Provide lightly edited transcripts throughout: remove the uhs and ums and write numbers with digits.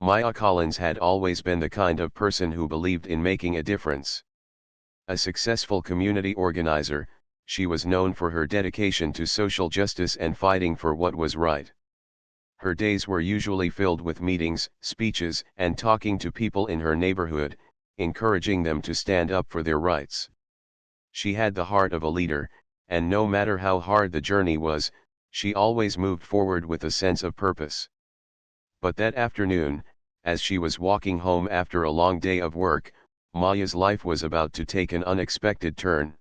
Maya Collins had always been the kind of person who believed in making a difference. A successful community organizer, she was known for her dedication to social justice and fighting for what was right. Her days were usually filled with meetings, speeches, and talking to people in her neighborhood, encouraging them to stand up for their rights. She had the heart of a leader, and no matter how hard the journey was, she always moved forward with a sense of purpose. But that afternoon, as she was walking home after a long day of work, Maya's life was about to take an unexpected turn.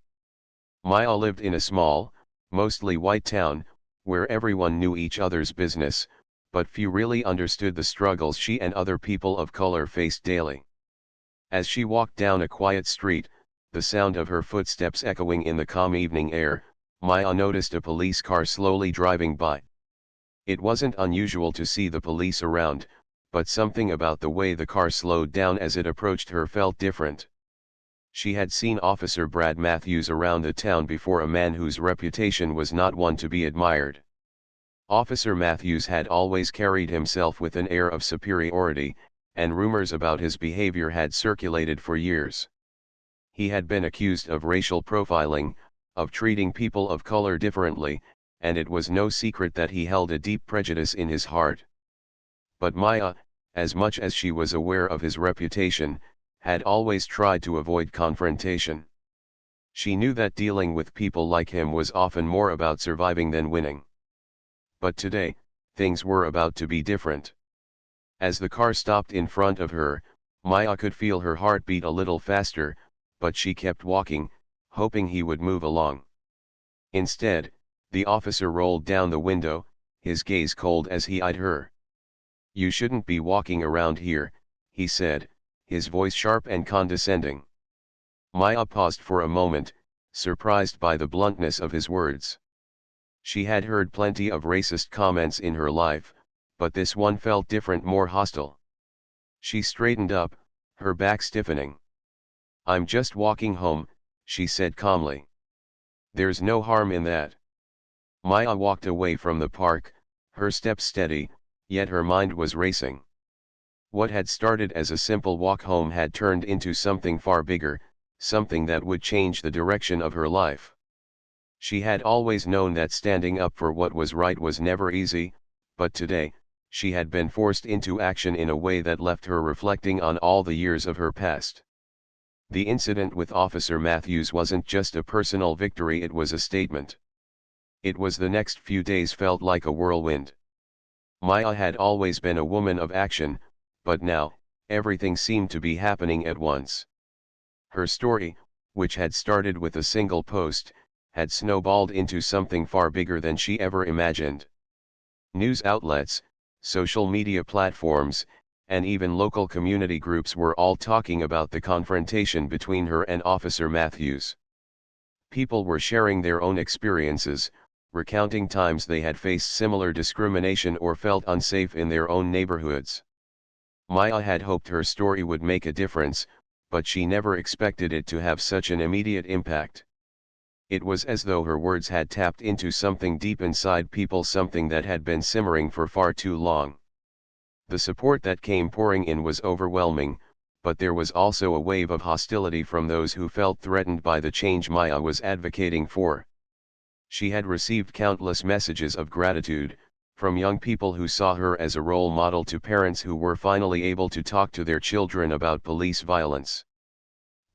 Maya lived in a small, mostly white town, where everyone knew each other's business, but few really understood the struggles she and other people of color faced daily. As she walked down a quiet street, the sound of her footsteps echoing in the calm evening air, Maya noticed a police car slowly driving by. It wasn't unusual to see the police around, but something about the way the car slowed down as it approached her felt different. She had seen Officer Brad Matthews around the town before, a man whose reputation was not one to be admired. Officer Matthews had always carried himself with an air of superiority, and rumors about his behavior had circulated for years. He had been accused of racial profiling, of treating people of color differently, and it was no secret that he held a deep prejudice in his heart. But Maya, as much as she was aware of his reputation, had always tried to avoid confrontation. She knew that dealing with people like him was often more about surviving than winning. But today, things were about to be different. As the car stopped in front of her, Maya could feel her heart beat a little faster, but she kept walking, hoping he would move along. Instead, the officer rolled down the window, his gaze cold as he eyed her. "You shouldn't be walking around here," he said, his voice sharp and condescending. Maya paused for a moment, surprised by the bluntness of his words. She had heard plenty of racist comments in her life, but this one felt different, more hostile. She straightened up, her back stiffening. "I'm just walking home," she said calmly. "There's no harm in that." Maya walked away from the park, her steps steady, yet her mind was racing. What had started as a simple walk home had turned into something far bigger, something that would change the direction of her life. She had always known that standing up for what was right was never easy, but today, she had been forced into action in a way that left her reflecting on all the years of her past. The incident with Officer Matthews wasn't just a personal victory, it was a statement. It was the next few days felt like a whirlwind. Maya had always been a woman of action, but now, everything seemed to be happening at once. Her story, which had started with a single post, had snowballed into something far bigger than she ever imagined. News outlets, social media platforms, and even local community groups were all talking about the confrontation between her and Officer Matthews. People were sharing their own experiences, recounting times they had faced similar discrimination or felt unsafe in their own neighborhoods. Maya had hoped her story would make a difference, but she never expected it to have such an immediate impact. It was as though her words had tapped into something deep inside people, something that had been simmering for far too long. The support that came pouring in was overwhelming, but there was also a wave of hostility from those who felt threatened by the change Maya was advocating for. She had received countless messages of gratitude, from young people who saw her as a role model to parents who were finally able to talk to their children about police violence.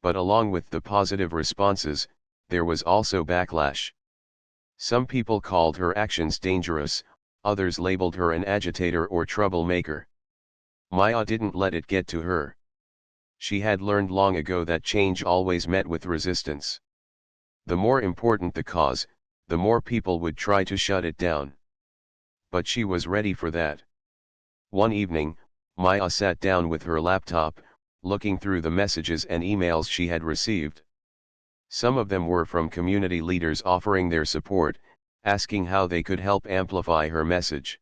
But along with the positive responses, there was also backlash. Some people called her actions dangerous, others labeled her an agitator or troublemaker. Maya didn't let it get to her. She had learned long ago that change always met with resistance. The more important the cause, the more people would try to shut it down. But she was ready for that. One evening, Maya sat down with her laptop, looking through the messages and emails she had received. Some of them were from community leaders offering their support, asking how they could help amplify her message.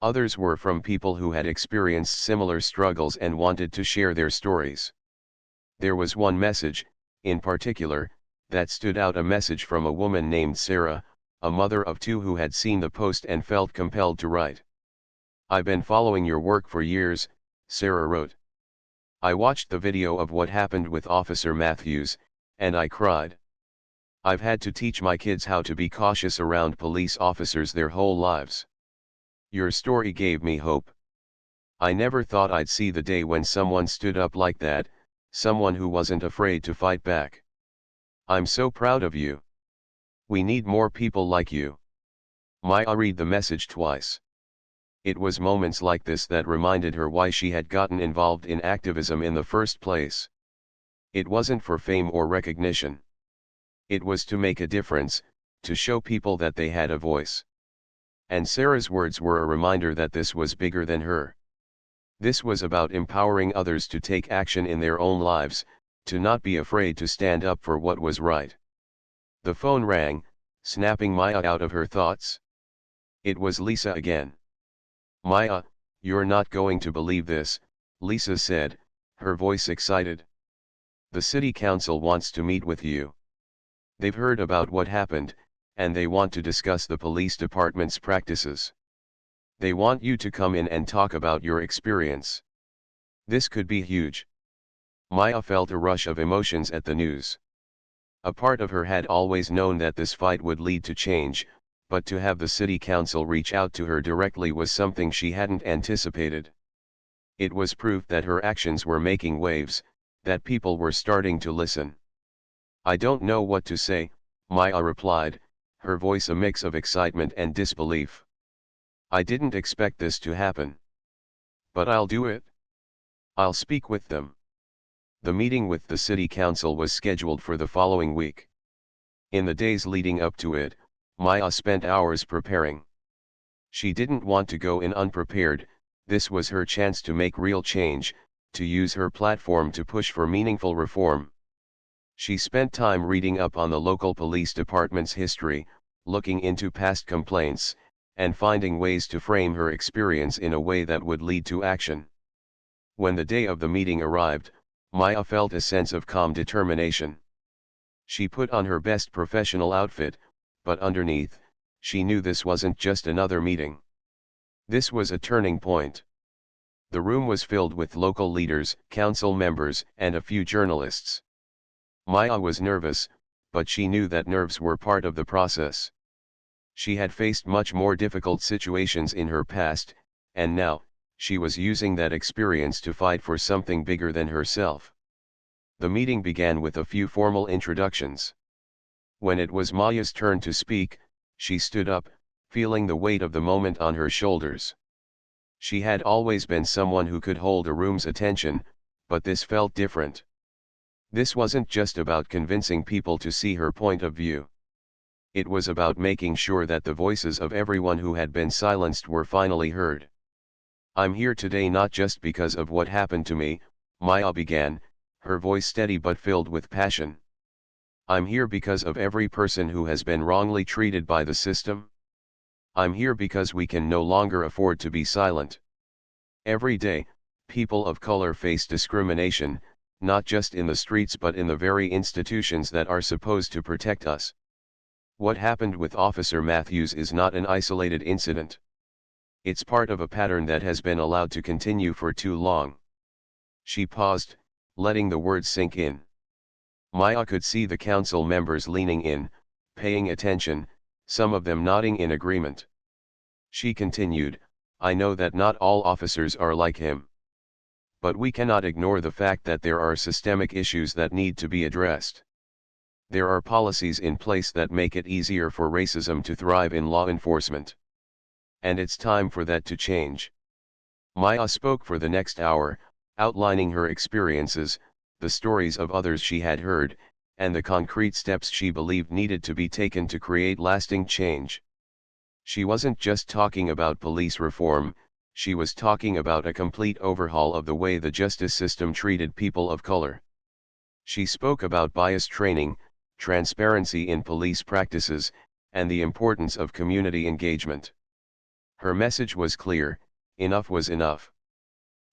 Others were from people who had experienced similar struggles and wanted to share their stories. There was one message, in particular, that stood out, a message from a woman named Sarah, a mother of two who had seen the post and felt compelled to write. "I've been following your work for years," Sarah wrote. I watched the video of what happened with Officer Matthews, and I cried. I've had to teach my kids how to be cautious around police officers their whole lives. Your story gave me hope. I never thought I'd see the day when someone stood up like that, someone who wasn't afraid to fight back. I'm so proud of you. We need more people like you. Maya read the message twice. It was moments like this that reminded her why she had gotten involved in activism in the first place. It wasn't for fame or recognition. It was to make a difference, to show people that they had a voice. And Sarah's words were a reminder that this was bigger than her. This was about empowering others to take action in their own lives, to not be afraid to stand up for what was right. The phone rang, snapping Maya out of her thoughts. It was Lisa again. Maya, you're not going to believe this, Lisa said, her voice excited. The city council wants to meet with you. They've heard about what happened, and they want to discuss the police department's practices. They want you to come in and talk about your experience. This could be huge. Maya felt a rush of emotions at the news. A part of her had always known that this fight would lead to change, but to have the city council reach out to her directly was something she hadn't anticipated. It was proof that her actions were making waves, that people were starting to listen. I don't know what to say, Maya replied, her voice a mix of excitement and disbelief. I didn't expect this to happen. But I'll do it. I'll speak with them. The meeting with the city council was scheduled for the following week. In the days leading up to it, Maya spent hours preparing. She didn't want to go in unprepared. This was her chance to make real change, to use her platform to push for meaningful reform. She spent time reading up on the local police department's history, looking into past complaints, and finding ways to frame her experience in a way that would lead to action. When the day of the meeting arrived, Maya felt a sense of calm determination. She put on her best professional outfit, but underneath, she knew this wasn't just another meeting. This was a turning point. The room was filled with local leaders, council members, and a few journalists. Maya was nervous, but she knew that nerves were part of the process. She had faced much more difficult situations in her past, and now, she was using that experience to fight for something bigger than herself. The meeting began with a few formal introductions. When it was Maya's turn to speak, she stood up, feeling the weight of the moment on her shoulders. She had always been someone who could hold a room's attention, but this felt different. This wasn't just about convincing people to see her point of view. It was about making sure that the voices of everyone who had been silenced were finally heard. I'm here today not just because of what happened to me, Maya began, her voice steady but filled with passion. I'm here because of every person who has been wrongly treated by the system. I'm here because we can no longer afford to be silent. Every day, people of color face discrimination, not just in the streets but in the very institutions that are supposed to protect us. What happened with Officer Matthews is not an isolated incident. It's part of a pattern that has been allowed to continue for too long. She paused, letting the words sink in. Maya could see the council members leaning in, paying attention, some of them nodding in agreement. She continued, I know that not all officers are like him. But we cannot ignore the fact that there are systemic issues that need to be addressed. There are policies in place that make it easier for racism to thrive in law enforcement. And it's time for that to change. Maya spoke for the next hour, outlining her experiences, the stories of others she had heard, and the concrete steps she believed needed to be taken to create lasting change. She wasn't just talking about police reform, she was talking about a complete overhaul of the way the justice system treated people of color. She spoke about bias training, transparency in police practices, and the importance of community engagement. Her message was clear: enough was enough.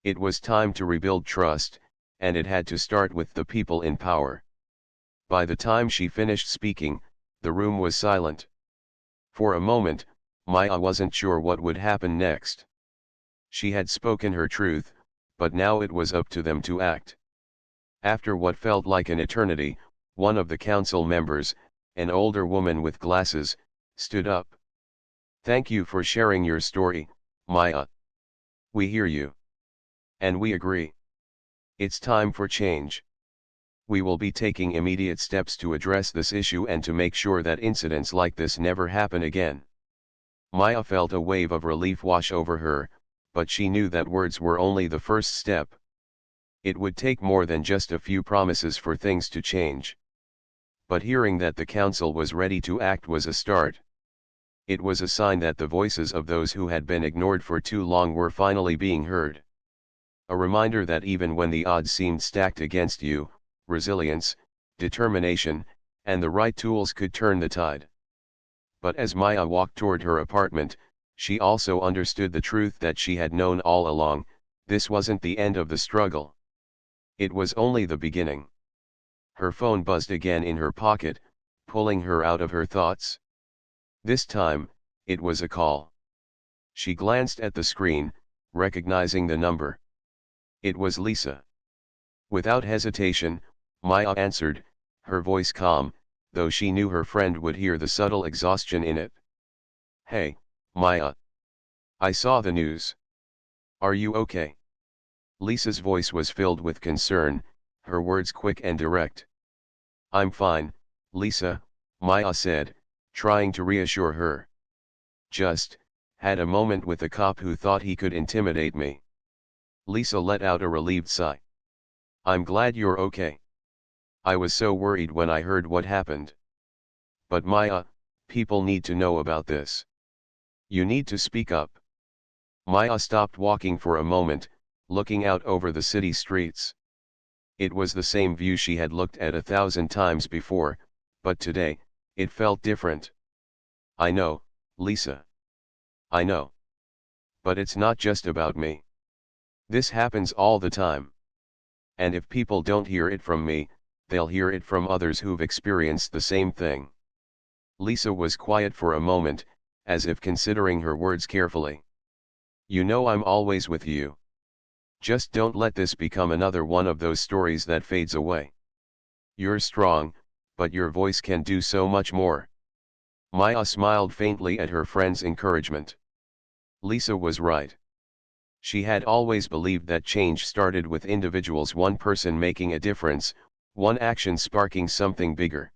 It was time to rebuild trust, and it had to start with the people in power. By the time she finished speaking, the room was silent. For a moment, Maya wasn't sure what would happen next. She had spoken her truth, but now it was up to them to act. After what felt like an eternity, one of the council members, an older woman with glasses, stood up. "Thank you for sharing your story, Maya. We hear you. And we agree. It's time for change. We will be taking immediate steps to address this issue and to make sure that incidents like this never happen again." Maya felt a wave of relief wash over her, but she knew that words were only the first step. It would take more than just a few promises for things to change. But hearing that the council was ready to act was a start. It was a sign that the voices of those who had been ignored for too long were finally being heard. A reminder that even when the odds seemed stacked against you, resilience, determination, and the right tools could turn the tide. But as Maya walked toward her apartment, she also understood the truth that she had known all along: this wasn't the end of the struggle. It was only the beginning. Her phone buzzed again in her pocket, pulling her out of her thoughts. This time, it was a call. She glanced at the screen, recognizing the number. It was Lisa. Without hesitation, Maya answered, her voice calm, though she knew her friend would hear the subtle exhaustion in it. "Hey, Maya. I saw the news. Are you okay?" Lisa's voice was filled with concern, her words quick and direct. "I'm fine, Lisa," Maya said, trying to reassure her. "Just had a moment with a cop who thought he could intimidate me." Lisa let out a relieved sigh. "I'm glad you're okay. I was so worried when I heard what happened. But Maya, people need to know about this. You need to speak up." Maya stopped walking for a moment, looking out over the city streets. It was the same view she had looked at 1,000 times before, but today, it felt different. "I know, Lisa. I know. But it's not just about me. This happens all the time. And if people don't hear it from me, they'll hear it from others who've experienced the same thing." Lisa was quiet for a moment, as if considering her words carefully. "You know I'm always with you. Just don't let this become another one of those stories that fades away. You're strong, but your voice can do so much more." Maya smiled faintly at her friend's encouragement. Lisa was right. She had always believed that change started with individuals, one person making a difference, one action sparking something bigger.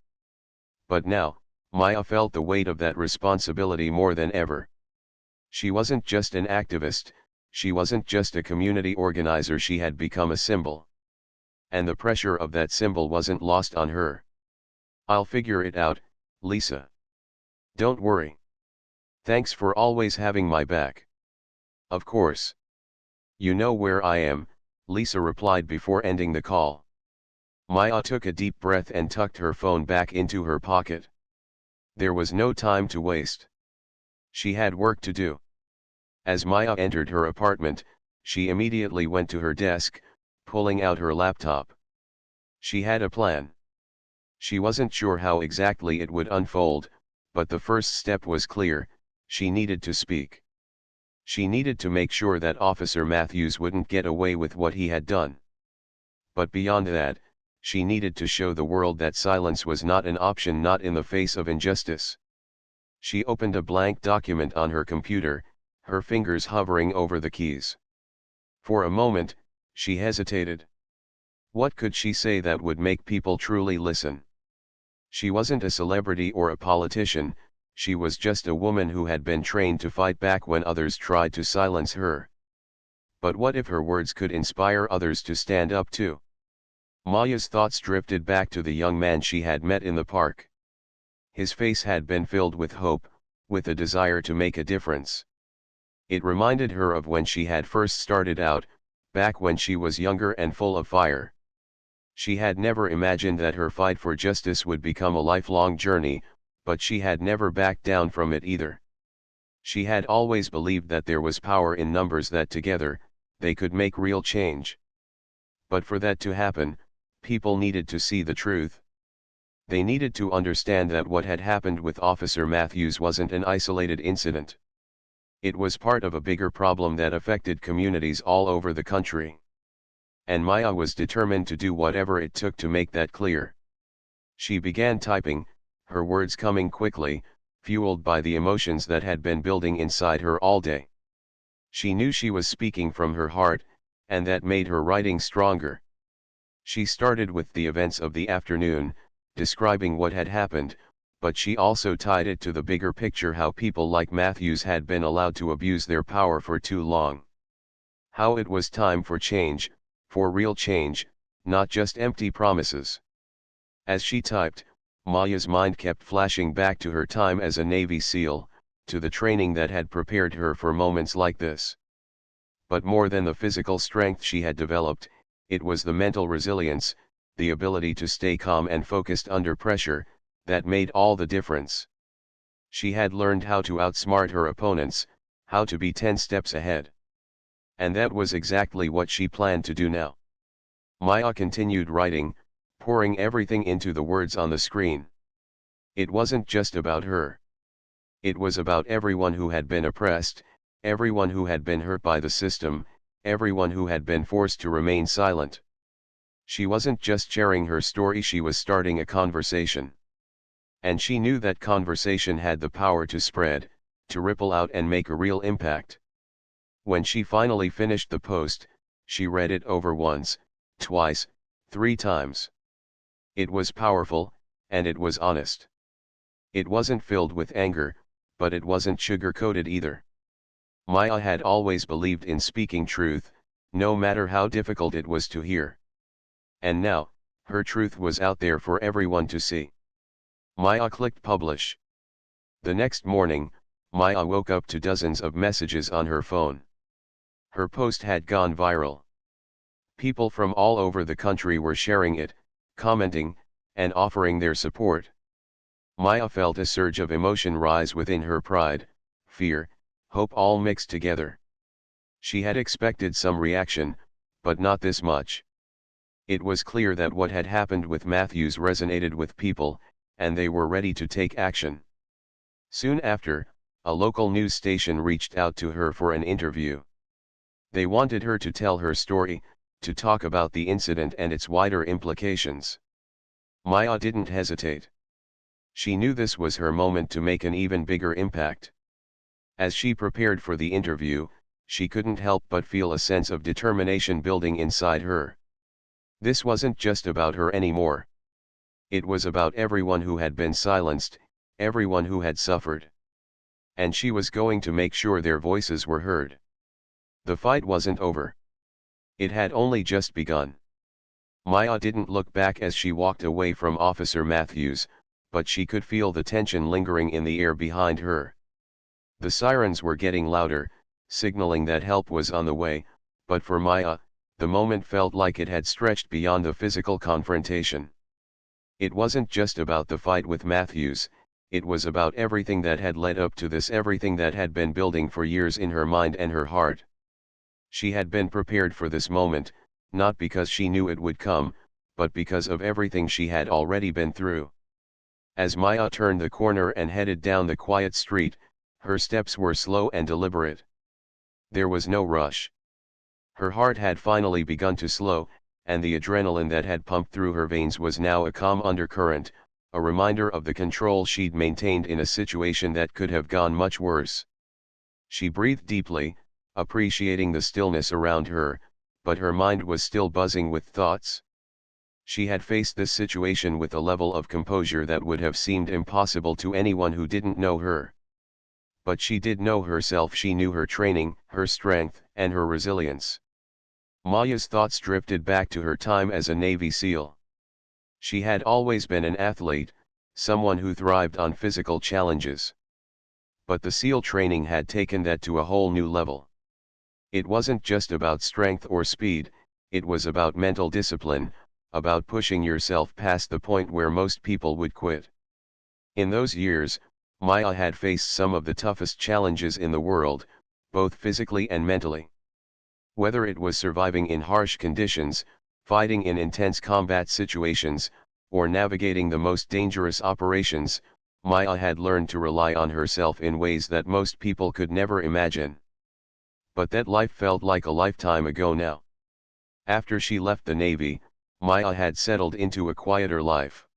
But now, Maya felt the weight of that responsibility more than ever. She wasn't just an activist, she wasn't just a community organizer, she had become a symbol. And the pressure of that symbol wasn't lost on her. "I'll figure it out, Lisa. Don't worry. Thanks for always having my back." "Of course. You know where I am," Lisa replied before ending the call. Maya took a deep breath and tucked her phone back into her pocket. There was no time to waste. She had work to do. As Maya entered her apartment, she immediately went to her desk, pulling out her laptop. She had a plan. She wasn't sure how exactly it would unfold, but the first step was clear: she needed to speak. She needed to make sure that Officer Matthews wouldn't get away with what he had done. But beyond that, she needed to show the world that silence was not an option, not in the face of injustice. She opened a blank document on her computer, her fingers hovering over the keys. For a moment, she hesitated. What could she say that would make people truly listen? She wasn't a celebrity or a politician, she was just a woman who had been trained to fight back when others tried to silence her. But what if her words could inspire others to stand up too? Maya's thoughts drifted back to the young man she had met in the park. His face had been filled with hope, with a desire to make a difference. It reminded her of when she had first started out, back when she was younger and full of fire. She had never imagined that her fight for justice would become a lifelong journey, but she had never backed down from it either. She had always believed that there was power in numbers, that together, they could make real change. But for that to happen, people needed to see the truth. They needed to understand that what had happened with Officer Matthews wasn't an isolated incident. It was part of a bigger problem that affected communities all over the country. and Maya was determined to do whatever it took to make that clear. She began typing, her words coming quickly, fueled by the emotions that had been building inside her all day. She knew she was speaking from her heart, and that made her writing stronger. She started with the events of the afternoon, describing what had happened, but she also tied it to the bigger picture: how people like Matthews had been allowed to abuse their power for too long. How it was time for change, for real change, not just empty promises. As she typed, Maya's mind kept flashing back to her time as a Navy SEAL, to the training that had prepared her for moments like this. But more than the physical strength she had developed, it was the mental resilience, the ability to stay calm and focused under pressure, that made all the difference. She had learned how to outsmart her opponents, how to be 10 steps ahead. And that was exactly what she planned to do now. Maya continued writing, pouring everything into the words on the screen. It wasn't just about her. It was about everyone who had been oppressed, everyone who had been hurt by the system, everyone who had been forced to remain silent. She wasn't just sharing her story, she was starting a conversation. And she knew that conversation had the power to spread, to ripple out and make a real impact. When she finally finished the post, she read it over once, twice, 3 times. It was powerful, and it was honest. It wasn't filled with anger, but it wasn't sugar-coated either. Maya had always believed in speaking truth, no matter how difficult it was to hear. And now, her truth was out there for everyone to see. Maya clicked publish. The next morning, Maya woke up to dozens of messages on her phone. Her post had gone viral. People from all over the country were sharing it, commenting, and offering their support. Maya felt a surge of emotion rise within her: pride, fear, hope all mixed together. She had expected some reaction, but not this much. It was clear that what had happened with Matthews resonated with people, and they were ready to take action. Soon after, a local news station reached out to her for an interview. They wanted her to tell her story, to talk about the incident and its wider implications. Maya didn't hesitate. She knew this was her moment to make an even bigger impact. As she prepared for the interview, she couldn't help but feel a sense of determination building inside her. This wasn't just about her anymore. It was about everyone who had been silenced, everyone who had suffered. And she was going to make sure their voices were heard. The fight wasn't over. It had only just begun. Maya didn't look back as she walked away from Officer Matthews, but she could feel the tension lingering in the air behind her. The sirens were getting louder, signaling that help was on the way, but for Maya, the moment felt like it had stretched beyond the physical confrontation. It wasn't just about the fight with Matthews, it was about everything that had led up to this, everything that had been building for years in her mind and her heart. She had been prepared for this moment, not because she knew it would come, but because of everything she had already been through. As Maya turned the corner and headed down the quiet street, her steps were slow and deliberate. There was no rush. Her heart had finally begun to slow, and the adrenaline that had pumped through her veins was now a calm undercurrent, a reminder of the control she'd maintained in a situation that could have gone much worse. She breathed deeply, appreciating the stillness around her, but her mind was still buzzing with thoughts. She had faced this situation with a level of composure that would have seemed impossible to anyone who didn't know her. But she did know herself, she knew her training, her strength, and her resilience. Maya's thoughts drifted back to her time as a Navy SEAL. She had always been an athlete, someone who thrived on physical challenges. But the SEAL training had taken that to a whole new level. It wasn't just about strength or speed, it was about mental discipline, about pushing yourself past the point where most people would quit. In those years, Maya had faced some of the toughest challenges in the world, both physically and mentally. Whether it was surviving in harsh conditions, fighting in intense combat situations, or navigating the most dangerous operations, Maya had learned to rely on herself in ways that most people could never imagine. But that life felt like a lifetime ago now. After she left the Navy, Maya had settled into a quieter life.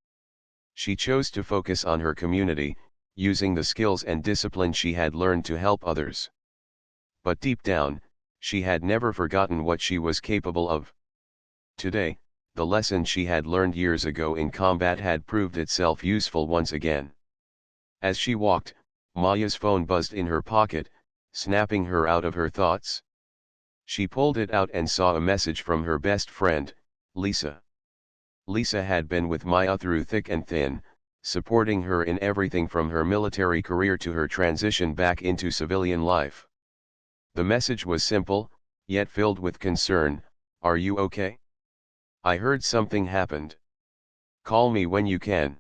She chose to focus on her community, using the skills and discipline she had learned to help others. But deep down, she had never forgotten what she was capable of. Today, the lesson she had learned years ago in combat had proved itself useful once again. As she walked, Maya's phone buzzed in her pocket, snapping her out of her thoughts. She pulled it out and saw a message from her best friend, Lisa. Lisa had been with Maya through thick and thin, supporting her in everything from her military career to her transition back into civilian life. The message was simple, yet filled with concern. "Are you okay? I heard something happened. Call me when you can."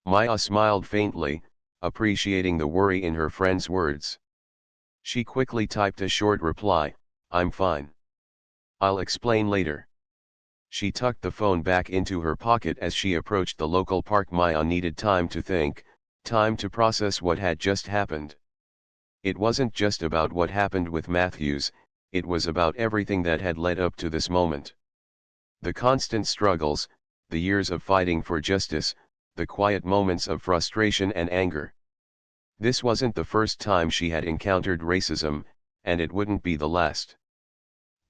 Maya smiled faintly, appreciating the worry in her friend's words. She quickly typed a short reply, "I'm fine. I'll explain later." She tucked the phone back into her pocket as she approached the local park. Maya needed time to think, time to process what had just happened. It wasn't just about what happened with Matthews, it was about everything that had led up to this moment. The constant struggles, the years of fighting for justice, the quiet moments of frustration and anger. This wasn't the first time she had encountered racism, and it wouldn't be the last.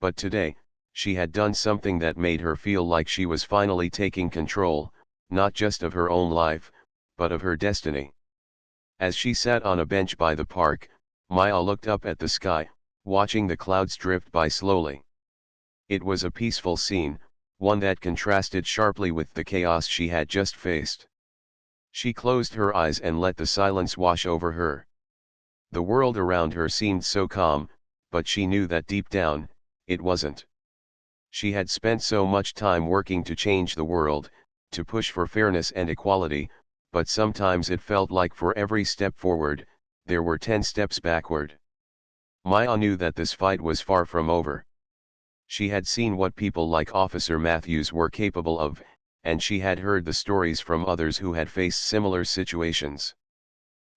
But today, she had done something that made her feel like she was finally taking control, not just of her own life, but of her destiny. As she sat on a bench by the park, Maya looked up at the sky, watching the clouds drift by slowly. It was a peaceful scene, one that contrasted sharply with the chaos she had just faced. She closed her eyes and let the silence wash over her. The world around her seemed so calm, but she knew that deep down, it wasn't. She had spent so much time working to change the world, to push for fairness and equality, but sometimes it felt like for every step forward, there were 10 steps backward. Maya knew that this fight was far from over. She had seen what people like Officer Matthews were capable of, and she had heard the stories from others who had faced similar situations.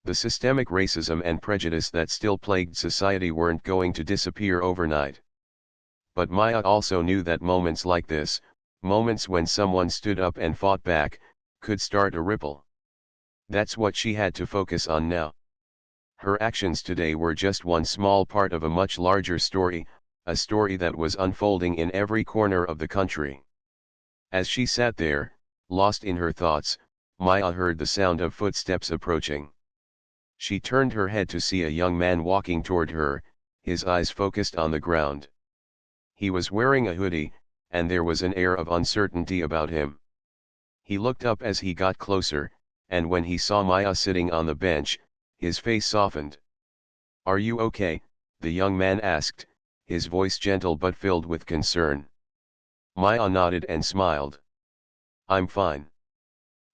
The systemic racism and prejudice that still plagued society weren't going to disappear overnight. But Maya also knew that moments like this, moments when someone stood up and fought back, could start a ripple. That's what she had to focus on now. Her actions today were just one small part of a much larger story, a story that was unfolding in every corner of the country. As she sat there, lost in her thoughts, Maya heard the sound of footsteps approaching. She turned her head to see a young man walking toward her, his eyes focused on the ground. He was wearing a hoodie, and there was an air of uncertainty about him. He looked up as he got closer, and when he saw Maya sitting on the bench, his face softened. "Are you okay?" the young man asked, his voice gentle but filled with concern. Maya nodded and smiled. "I'm fine.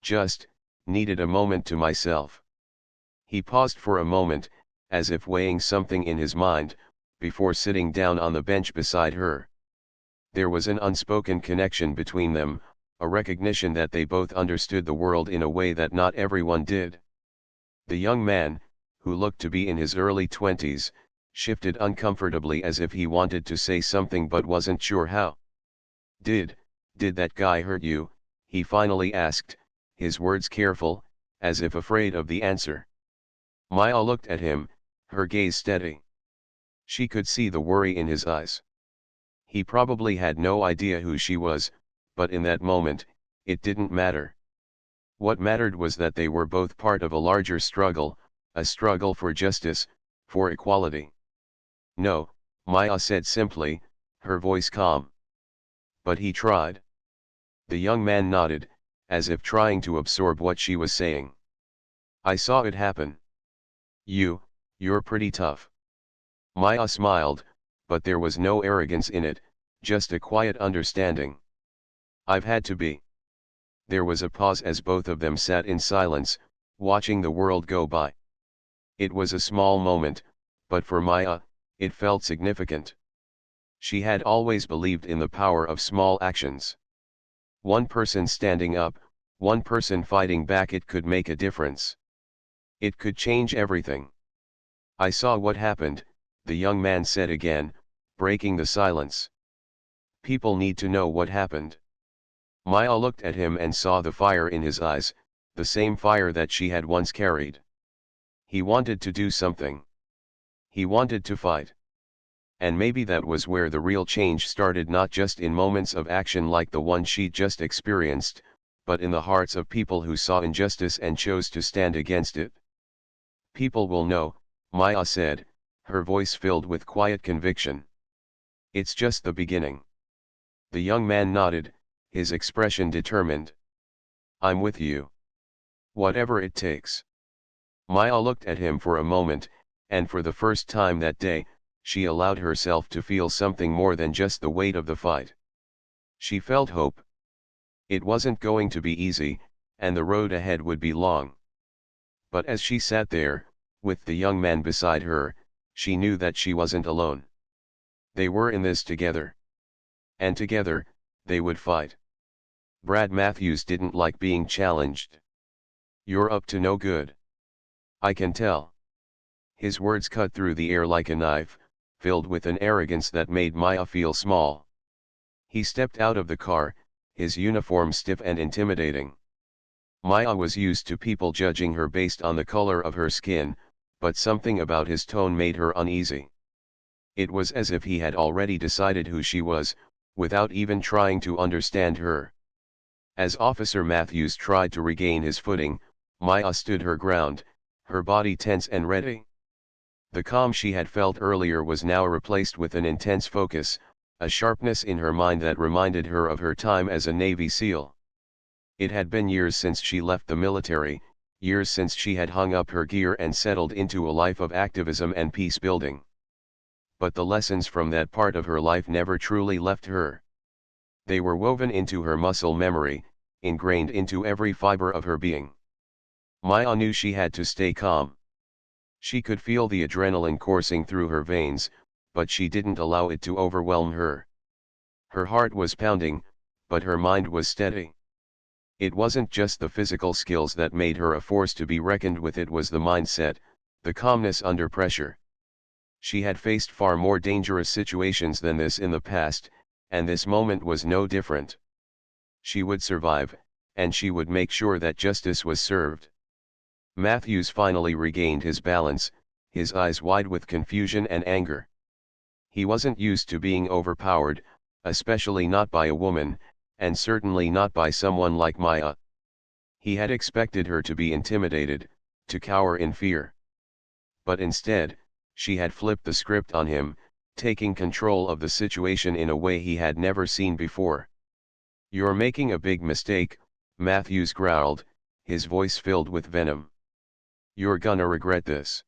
Just needed a moment to myself." He paused for a moment, as if weighing something in his mind, before sitting down on the bench beside her. There was an unspoken connection between them, a recognition that they both understood the world in a way that not everyone did. The young man, who looked to be in his early 20s, shifted uncomfortably as if he wanted to say something but wasn't sure how. Did that guy hurt you?" he finally asked, his words careful, as if afraid of the answer. Maya looked at him, her gaze steady. She could see the worry in his eyes. He probably had no idea who she was, but in that moment, it didn't matter. What mattered was that they were both part of a larger struggle, a struggle for justice, for equality. "No," Maya said simply, her voice calm. "But he tried." The young man nodded, as if trying to absorb what she was saying. "I saw it happen. You're pretty tough." Maya smiled, but there was no arrogance in it, just a quiet understanding. "I've had to be." There was a pause as both of them sat in silence, watching the world go by. It was a small moment, but for Maya, it felt significant. She had always believed in the power of small actions. One person standing up, one person fighting back, it could make a difference. It could change everything. "I saw what happened," the young man said again, breaking the silence. People need to know what happened. Maya looked at him and saw the fire in his eyes, the same fire that she had once carried. He wanted to do something. He wanted to fight. And maybe that was where the real change started, not just in moments of action like the one she'd just experienced, but in the hearts of people who saw injustice and chose to stand against it. People will know, Maya said, her voice filled with quiet conviction. It's just the beginning. The young man nodded, his expression determined. I'm with you. Whatever it takes. Maya looked at him for a moment, and for the first time that day, she allowed herself to feel something more than just the weight of the fight. She felt hope. It wasn't going to be easy, and the road ahead would be long. But as she sat there, with the young man beside her, she knew that she wasn't alone. They were in this together. And together, they would fight. Brad Matthews didn't like being challenged. You're up to no good. I can tell. His words cut through the air like a knife, filled with an arrogance that made Maya feel small. He stepped out of the car, his uniform stiff and intimidating. Maya was used to people judging her based on the color of her skin, but something about his tone made her uneasy. It was as if he had already decided who she was, without even trying to understand her. As Officer Matthews tried to regain his footing, Maya stood her ground, her body tense and ready. The calm she had felt earlier was now replaced with an intense focus, a sharpness in her mind that reminded her of her time as a Navy SEAL. It had been years since she left the military, years since she had hung up her gear and settled into a life of activism and peace building. But the lessons from that part of her life never truly left her. They were woven into her muscle memory, ingrained into every fiber of her being. Maya knew she had to stay calm. She could feel the adrenaline coursing through her veins, but she didn't allow it to overwhelm her. Her heart was pounding, but her mind was steady. It wasn't just the physical skills that made her a force to be reckoned with, it was the mindset, the calmness under pressure. She had faced far more dangerous situations than this in the past, and this moment was no different. She would survive, and she would make sure that justice was served. Matthews finally regained his balance, his eyes wide with confusion and anger. He wasn't used to being overpowered, especially not by a woman, and certainly not by someone like Maya. He had expected her to be intimidated, to cower in fear. But instead, she had flipped the script on him, taking control of the situation in a way he had never seen before. You're making a big mistake, Matthews growled, his voice filled with venom. You're gonna regret this.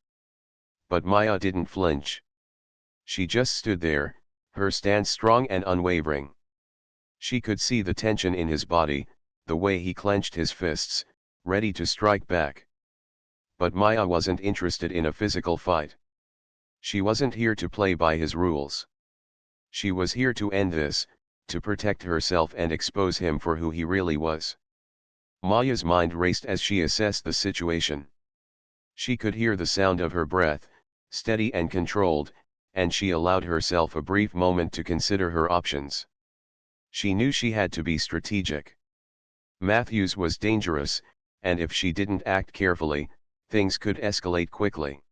But Maya didn't flinch. She just stood there, her stance strong and unwavering. She could see the tension in his body, the way he clenched his fists, ready to strike back. But Maya wasn't interested in a physical fight. She wasn't here to play by his rules. She was here to end this, to protect herself and expose him for who he really was. Maya's mind raced as she assessed the situation. She could hear the sound of her breath, steady and controlled, and she allowed herself a brief moment to consider her options. She knew she had to be strategic. Matthews was dangerous, and if she didn't act carefully, things could escalate quickly.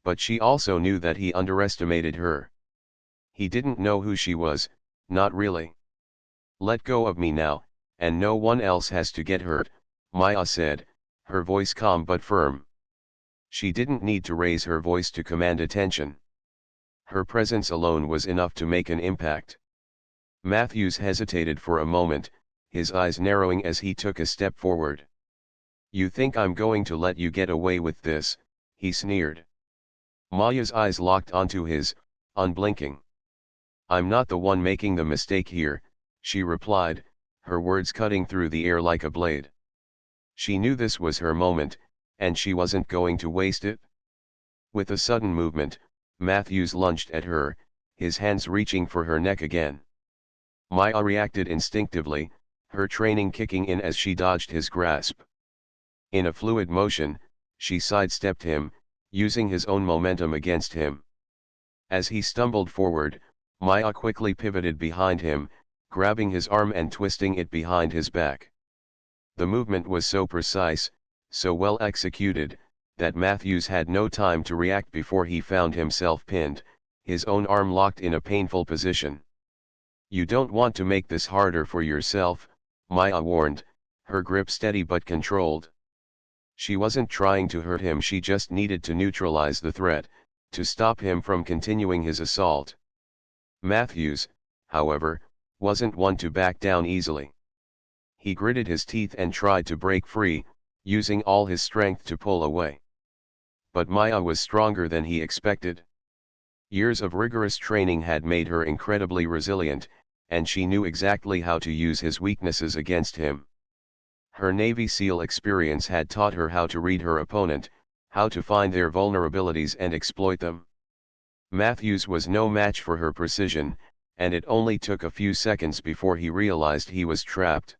But she also knew that he underestimated her. He didn't know who she was, not really. Let go of me now, and no one else has to get hurt, Maya said, her voice calm but firm. She didn't need to raise her voice to command attention. Her presence alone was enough to make an impact. Matthews hesitated for a moment, his eyes narrowing as he took a step forward. You think I'm going to let you get away with this, he sneered. Maya's eyes locked onto his, unblinking. I'm not the one making the mistake here, she replied, her words cutting through the air like a blade. She knew this was her moment, and she wasn't going to waste it. With a sudden movement, Matthews lunged at her, his hands reaching for her neck again. Maya reacted instinctively, her training kicking in as she dodged his grasp. In a fluid motion, she sidestepped him, using his own momentum against him. As he stumbled forward, Maya quickly pivoted behind him, grabbing his arm and twisting it behind his back. The movement was so precise, so well executed, that Matthews had no time to react before he found himself pinned, his own arm locked in a painful position. "You don't want to make this harder for yourself," Maya warned, her grip steady but controlled. She wasn't trying to hurt him, she just needed to neutralize the threat, to stop him from continuing his assault. Matthews, however, wasn't one to back down easily. He gritted his teeth and tried to break free, using all his strength to pull away. But Maya was stronger than he expected. Years of rigorous training had made her incredibly resilient, and she knew exactly how to use his weaknesses against him. Her Navy SEAL experience had taught her how to read her opponent, how to find their vulnerabilities and exploit them. Matthews was no match for her precision, and it only took a few seconds before he realized he was trapped.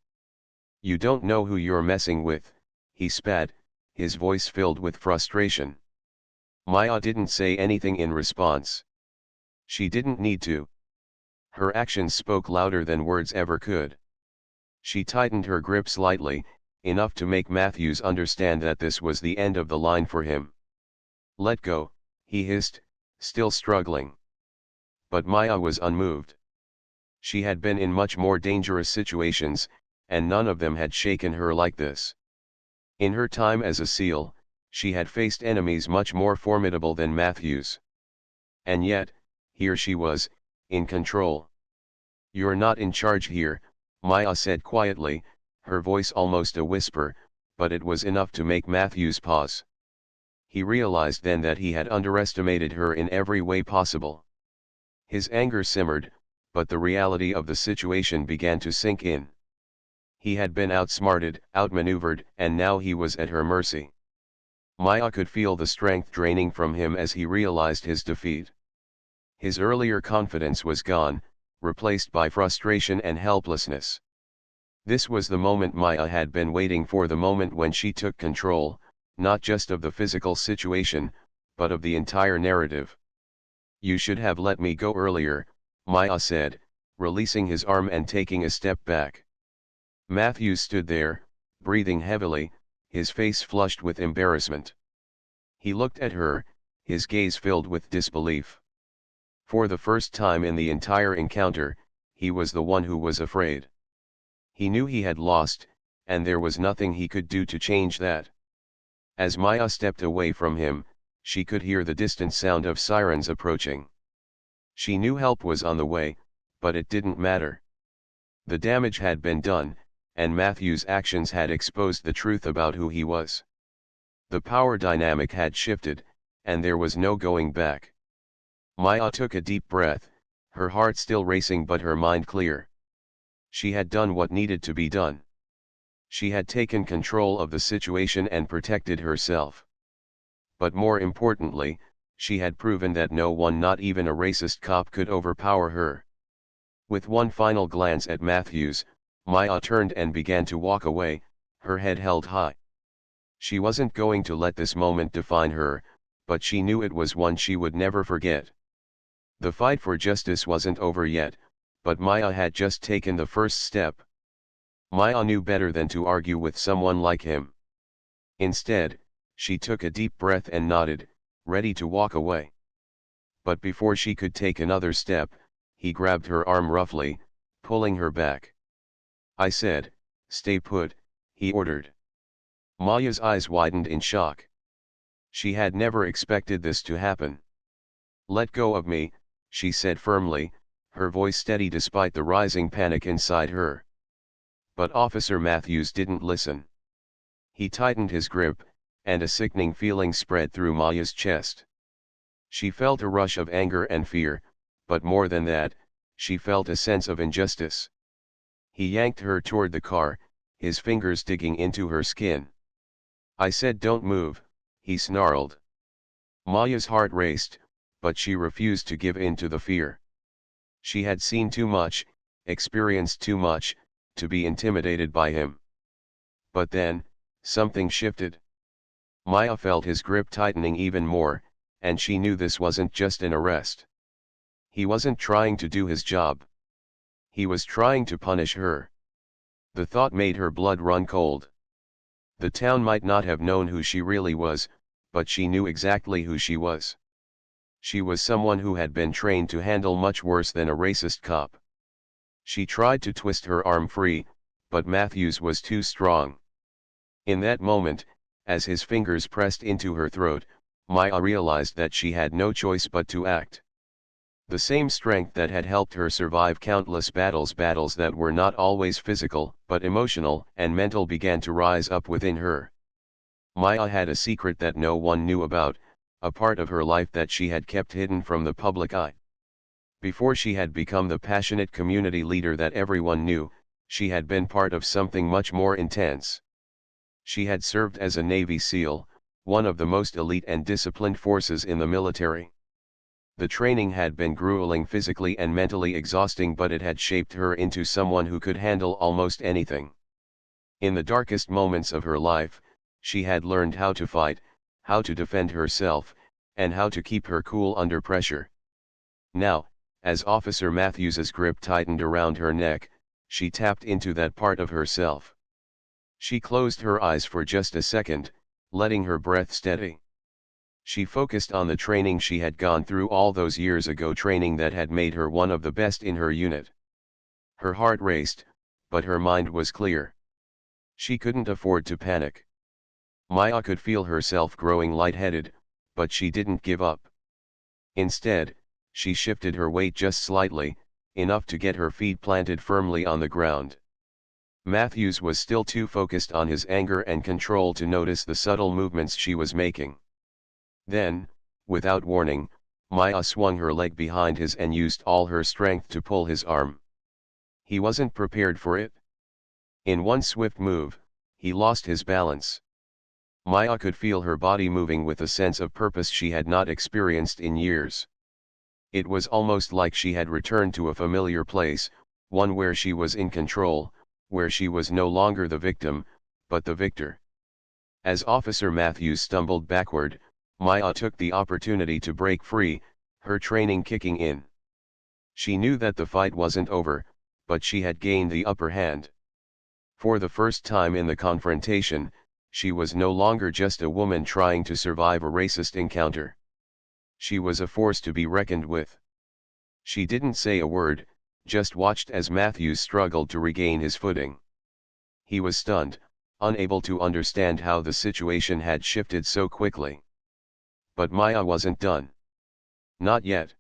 "You don't know who you're messing with," he spat, his voice filled with frustration. Maya didn't say anything in response. She didn't need to. Her actions spoke louder than words ever could. She tightened her grip slightly, enough to make Matthews understand that this was the end of the line for him. "Let go," he hissed, still struggling. But Maya was unmoved. She had been in much more dangerous situations, and none of them had shaken her like this. In her time as a SEAL, she had faced enemies much more formidable than Matthews. And yet, here she was, in control. "You're not in charge here," Maya said quietly, her voice almost a whisper, but it was enough to make Matthews pause. He realized then that he had underestimated her in every way possible. His anger simmered, but the reality of the situation began to sink in. He had been outsmarted, outmaneuvered, and now he was at her mercy. Maya could feel the strength draining from him as he realized his defeat. His earlier confidence was gone, replaced by frustration and helplessness. This was the moment Maya had been waiting for, the moment when she took control, not just of the physical situation, but of the entire narrative. "You should have let me go earlier," Maya said, releasing his arm and taking a step back. Matthews stood there, breathing heavily, his face flushed with embarrassment. He looked at her, his gaze filled with disbelief. For the first time in the entire encounter, he was the one who was afraid. He knew he had lost, and there was nothing he could do to change that. As Maya stepped away from him, she could hear the distant sound of sirens approaching. She knew help was on the way, but it didn't matter. The damage had been done, and Matthew's actions had exposed the truth about who he was. The power dynamic had shifted, and there was no going back. Maya took a deep breath, her heart still racing but her mind clear. She had done what needed to be done. She had taken control of the situation and protected herself. But more importantly, she had proven that no one, not even a racist cop, could overpower her. With one final glance at Matthews, Maya turned and began to walk away, her head held high. She wasn't going to let this moment define her, but she knew it was one she would never forget. The fight for justice wasn't over yet, but Maya had just taken the first step. Maya knew better than to argue with someone like him. Instead, she took a deep breath and nodded, ready to walk away. But before she could take another step, he grabbed her arm roughly, pulling her back. "I said, stay put," he ordered. Maya's eyes widened in shock. She had never expected this to happen. "Let go of me," she said firmly, her voice steady despite the rising panic inside her. But Officer Matthews didn't listen. He tightened his grip, and a sickening feeling spread through Maya's chest. She felt a rush of anger and fear, but more than that, she felt a sense of injustice. He yanked her toward the car, his fingers digging into her skin. "I said don't move," he snarled. Maya's heart raced, but she refused to give in to the fear. She had seen too much, experienced too much, to be intimidated by him. But then, something shifted. Maya felt his grip tightening even more, and she knew this wasn't just an arrest. He wasn't trying to do his job. He was trying to punish her. The thought made her blood run cold. The town might not have known who she really was, but she knew exactly who she was. She was someone who had been trained to handle much worse than a racist cop. She tried to twist her arm free, but Matthews was too strong. In that moment, as his fingers pressed into her throat, Maya realized that she had no choice but to act. The same strength that had helped her survive countless battles that were not always physical, but emotional and mental, began to rise up within her. Maya had a secret that no one knew about, a part of her life that she had kept hidden from the public eye. Before she had become the passionate community leader that everyone knew, she had been part of something much more intense. She had served as a Navy SEAL, one of the most elite and disciplined forces in the military. The training had been grueling, physically and mentally exhausting, but it had shaped her into someone who could handle almost anything. In the darkest moments of her life, she had learned how to fight, how to defend herself, and how to keep her cool under pressure. Now, as Officer Matthews's grip tightened around her neck, she tapped into that part of herself. She closed her eyes for just a second, letting her breath steady. She focused on the training she had gone through all those years ago, training that had made her one of the best in her unit. Her heart raced, but her mind was clear. She couldn't afford to panic. Maya could feel herself growing lightheaded, but she didn't give up. Instead, she shifted her weight just slightly, enough to get her feet planted firmly on the ground. Matthews was still too focused on his anger and control to notice the subtle movements she was making. Then, without warning, Maya swung her leg behind his and used all her strength to pull his arm. He wasn't prepared for it. In one swift move, he lost his balance. Maya could feel her body moving with a sense of purpose she had not experienced in years. It was almost like she had returned to a familiar place, one where she was in control, where she was no longer the victim, but the victor. As Officer Matthews stumbled backward, Maya took the opportunity to break free, her training kicking in. She knew that the fight wasn't over, but she had gained the upper hand. For the first time in the confrontation, she was no longer just a woman trying to survive a racist encounter. She was a force to be reckoned with. She didn't say a word, just watched as Matthews struggled to regain his footing. He was stunned, unable to understand how the situation had shifted so quickly. But Maya wasn't done. Not yet.